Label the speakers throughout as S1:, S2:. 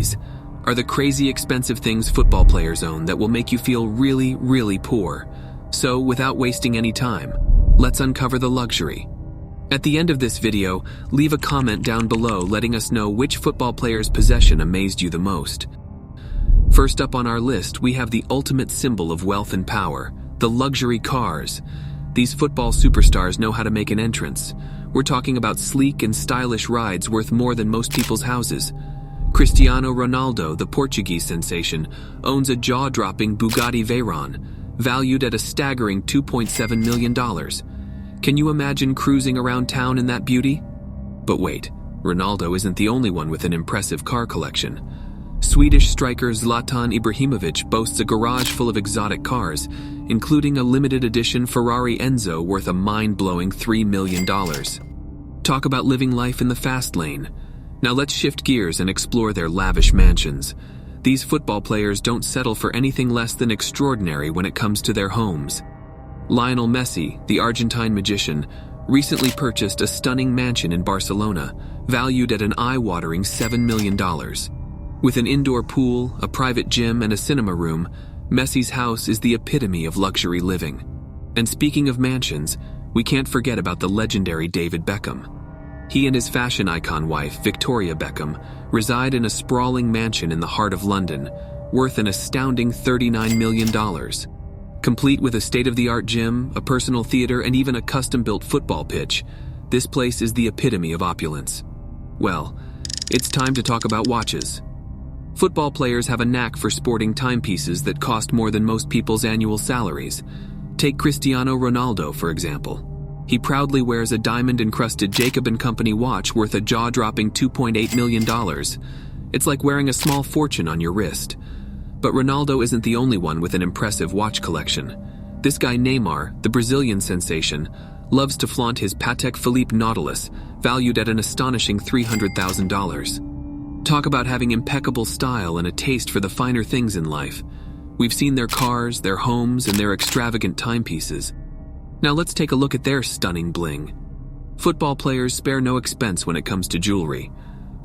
S1: These are the crazy expensive things football players own that will make you feel really, really poor. So, without wasting any time, let's uncover the luxury. At the end of this video, leave a comment down below letting us know which football player's possession amazed you the most. First up on our list, we have the ultimate symbol of wealth and power, the luxury cars. These football superstars know how to make an entrance. We're talking about sleek and stylish rides worth more than most people's houses. Cristiano Ronaldo, the Portuguese sensation, owns a jaw-dropping Bugatti Veyron, valued at a staggering $2.7 million. Can you imagine cruising around town in that beauty? But wait, Ronaldo isn't the only one with an impressive car collection. Swedish striker Zlatan Ibrahimovic boasts a garage full of exotic cars, including a limited edition Ferrari Enzo worth a mind-blowing $3 million. Talk about living life in the fast lane. Now let's shift gears and explore their lavish mansions. These football players don't settle for anything less than extraordinary when it comes to their homes. Lionel Messi, the Argentine magician, recently purchased a stunning mansion in Barcelona, valued at an eye-watering $7 million. With an indoor pool, a private gym, and a cinema room, Messi's house is the epitome of luxury living. And speaking of mansions, we can't forget about the legendary David Beckham. He and his fashion icon wife, Victoria Beckham, reside in a sprawling mansion in the heart of London, worth an astounding $39 million. Complete with a state-of-the-art gym, a personal theater, and even a custom-built football pitch, this place is the epitome of opulence. Well, it's time to talk about watches. Football players have a knack for sporting timepieces that cost more than most people's annual salaries. Take Cristiano Ronaldo, for example. He proudly wears a diamond-encrusted Jacob & Company watch worth a jaw-dropping $2.8 million. It's like wearing a small fortune on your wrist. But Ronaldo isn't the only one with an impressive watch collection. This guy Neymar, the Brazilian sensation, loves to flaunt his Patek Philippe Nautilus, valued at an astonishing $300,000. Talk about having impeccable style and a taste for the finer things in life. We've seen their cars, their homes, and their extravagant timepieces. Now let's take a look at their stunning bling. Football players spare no expense when it comes to jewelry.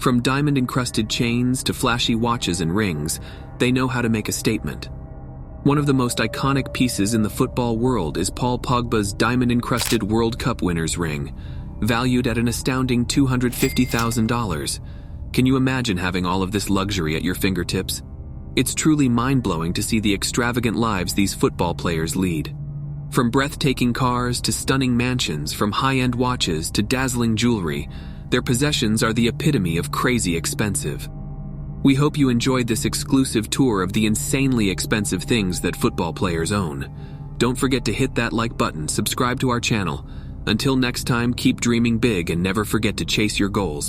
S1: From diamond-encrusted chains to flashy watches and rings, they know how to make a statement. One of the most iconic pieces in the football world is Paul Pogba's diamond-encrusted World Cup winner's ring, valued at an astounding $250,000. Can you imagine having all of this luxury at your fingertips? It's truly mind-blowing to see the extravagant lives these football players lead. From breathtaking cars to stunning mansions, from high-end watches to dazzling jewelry, their possessions are the epitome of crazy expensive. We hope you enjoyed this exclusive tour of the insanely expensive things that football players own. Don't forget to hit that like button, subscribe to our channel. Until next time, keep dreaming big and never forget to chase your goals.